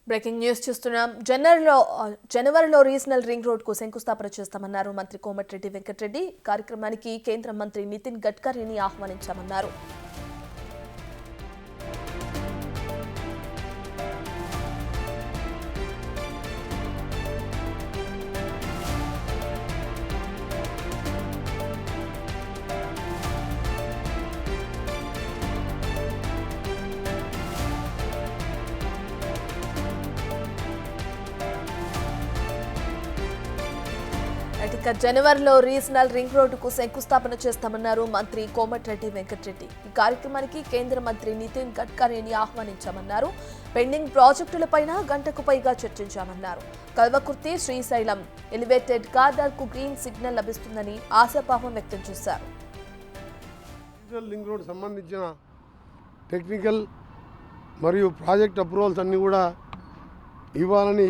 Breaking news చూస్తున్నాం. జనవరిలో regional ring road కు శంకుస్థాపన చేస్తామన్నారు మంత్రి కోమటిరెడ్డి వెంకటరెడ్డి. కార్యక్రమానికి కేంద్ర మంత్రి నితిన్ గడ్కరీని ఆహ్వానించామన్నారు. ఇక జనవరిలో రీజనల్ రింగ్ రోడ్డుకు శంకుస్థాపన చేస్తామన్నారు మంత్రి కోమటిరెడ్డి వెంకటరెడ్డి. ఈ కార్యక్రమానికి కేంద్ర మంత్రి నితిన్ గడ్కరీని ఆహ్వానించామన్నారు. పెండింగ్ ప్రాజెక్టులపైన గంటకు పైగా చర్చించామన్నారు. కల్వకుర్తి శ్రీశైలం ఎలివేటెడ్ కారిడార్ కు గ్రీన్ సిగ్నల్ లభిస్తుందని ఆశాభావం వ్యక్తం చేశారు. రింగ్ రోడ్ సంబంధించిన టెక్నికల్ మరియు ప్రాజెక్ట్ అప్రూవల్స్ అన్నీ కూడా ఇవ్వాలని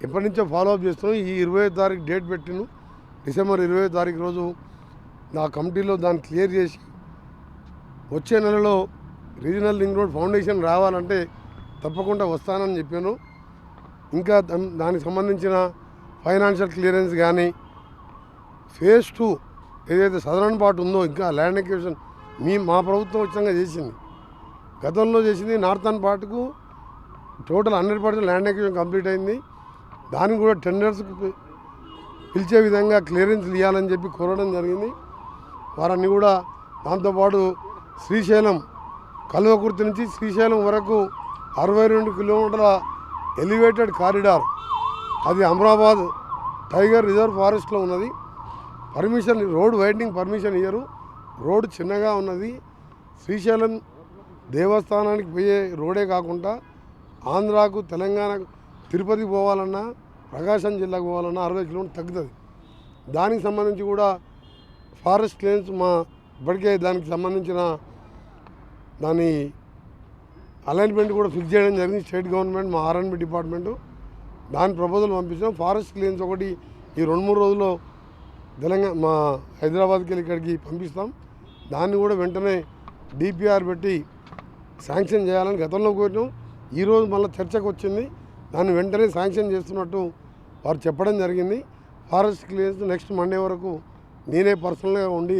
ఎప్పటి నుంచో ఫాలోఅప్ చేస్తున్నాం. ఈ 20వ తారీఖు డేట్ పెట్టిను. డిసెంబర్ 20వ తారీఖు రోజు నా కమిటీలో దాన్ని క్లియర్ చేసి వచ్చే నెలలో రీజనల్ రింగ్ రోడ్ ఫౌండేషన్ రావాలంటే తప్పకుండా వస్తానని చెప్పాను. ఇంకా దానికి సంబంధించిన ఫైనాన్షియల్ క్లియరెన్స్ కానీ ఫేజ్ 2 ఏదైతే సదరన్ పార్ట్ ఉందో ఇంకా ల్యాండ్ ఎక్విజిషన్ మా ప్రభుత్వం ఉచితంగా చేసింది. గతంలో చేసింది నార్థన్ పార్ట్కు టోటల్ 100% ల్యాండ్ ఎక్విజిషన్ కంప్లీట్ అయింది. దానికి కూడా టెండర్స్కి పిలిచే విధంగా క్లియరెన్స్ ఇవ్వాలని చెప్పి కోరడం జరిగింది. వారన్నీ కూడా దాంతోపాటు శ్రీశైలం కల్వకుర్తి నుంచి శ్రీశైలం వరకు 62 కిలోమీటర్ల ఎలివేటెడ్ కారిడార్, అది అమరాబాద్ టైగర్ రిజర్వ్ ఫారెస్ట్లో ఉన్నది. పర్మిషన్ రోడ్ వైడనింగ్ పర్మిషన్ ఇయ్యరు. రోడ్ చిన్నగా ఉన్నది. శ్రీశైలం దేవస్థానానికి పోయే రోడే కాకుండా ఆంధ్రాకు తెలంగాణకు తిరుపతికి పోవాలన్నా ప్రకాశం జిల్లాకు పోవాలన్నా 60 కిలోమీటర్లు తగ్గుతుంది. దానికి సంబంధించి కూడా ఫారెస్ట్ క్లెయిమ్స్ ఇప్పటికే దానికి సంబంధించిన దాని అలైన్మెంట్ కూడా ఫిక్స్ చేయడం జరిగింది. స్టేట్ గవర్నమెంట్ మా R&B డిపార్ట్మెంటు దాని ప్రపోజల్ పంపించాం. ఫారెస్ట్ క్లెయిమ్స్ ఒకటి ఈ 2-3 రోజుల్లో తెలంగాణ మా హైదరాబాద్కి వెళ్ళి ఇక్కడికి పంపిస్తాం. దాన్ని కూడా వెంటనే DPR పెట్టి శాంక్షన్ చేయాలని గతంలో కోరినాం. ఈరోజు మళ్ళీ చర్చకు వచ్చింది. దాన్ని వెంటనే శాంక్షన్ చేస్తున్నట్టు వారు చెప్పడం జరిగింది. ఫారెస్ట్ క్లియరెన్స్ నెక్స్ట్ మండే వరకు నేనే పర్సనల్గా ఉండి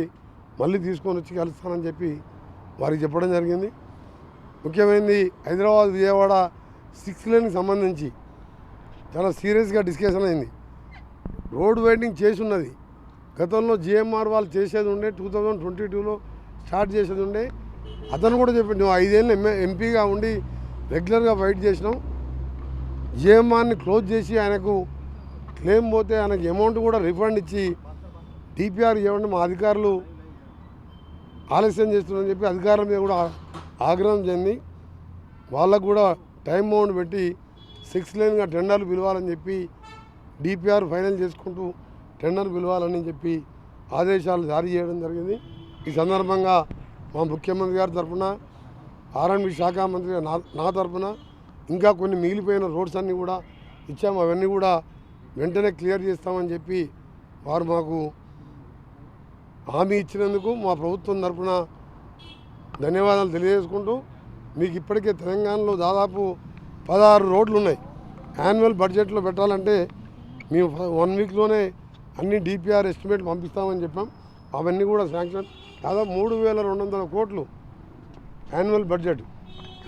మళ్ళీ తీసుకొని వచ్చి కలుస్తానని చెప్పి వారికి చెప్పడం జరిగింది. ముఖ్యమైనది హైదరాబాద్ విజయవాడ 6 లేన్కి సంబంధించి చాలా సీరియస్గా డిస్కషన్ అయింది. రోడ్ వైడనింగ్ చేసి ఉన్నది. గతంలో GMR వాళ్ళు చేసేది ఉండే 2022లో స్టార్ట్ చేసేది ఉండే. అతను కూడా చెప్పి నువ్వు 5 ఏళ్ళు ఎంపీగా ఉండి రెగ్యులర్గా ఫైట్ చేసినావు. GMRని క్లోజ్ చేసి ఆయనకు క్లెయిమ్ పోతే ఆయనకు అమౌంట్ కూడా రిఫండ్ ఇచ్చి DPR ఇవ్వండి, మా అధికారులు ఆలస్యం చేస్తున్నారని చెప్పి అధికారుల మీద కూడా ఆగ్రహం చెంది వాళ్ళకు కూడా టైం బౌండ్ పెట్టి 6 లేన్గా టెండర్లు పిలవాలని చెప్పి DPR ఫైనల్ చేసుకుంటూ టెండర్ పిలవాలని చెప్పి ఆదేశాలు జారీ చేయడం జరిగింది. ఈ సందర్భంగా మా ముఖ్యమంత్రి గారి తరఫున R&B శాఖ మంత్రి నా తరఫున ఇంకా కొన్ని మిగిలిపోయిన రోడ్స్ అన్నీ కూడా ఇచ్చాము. అవన్నీ కూడా వెంటనే క్లియర్ చేస్తామని చెప్పి వారు మాకు హామీ ఇచ్చినందుకు మా ప్రభుత్వం తరఫున ధన్యవాదాలు తెలియజేసుకుంటూ, మీకు ఇప్పటికే తెలంగాణలో దాదాపు 16 రోడ్లు ఉన్నాయి. యాన్యువల్ బడ్జెట్లో పెట్టాలంటే మేము 1 వీక్లోనే అన్ని DPR ఎస్టిమేట్ పంపిస్తామని చెప్పాం. అవన్నీ కూడా శాంక్షన్ దాదాపు 3,200 కోట్లు యాన్యువల్ బడ్జెట్.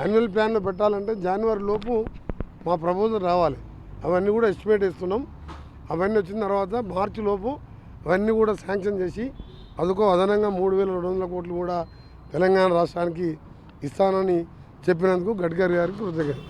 యాన్యువల్ ప్లాన్లో పెట్టాలంటే జనవరి లోపు మా ప్రపోజల్ రావాలి. అవన్నీ కూడా ఎస్టిమేట్ ఇస్తున్నాం. అవన్నీ వచ్చిన తర్వాత మార్చి లోపు అవన్నీ కూడా శాంక్షన్ చేసి అదుకో అదనంగా 3,200 కోట్లు కూడా తెలంగాణ రాష్ట్రానికి ఇస్తానని చెప్పినందుకు గడ్కరీ గారికి కృతజ్ఞతలు.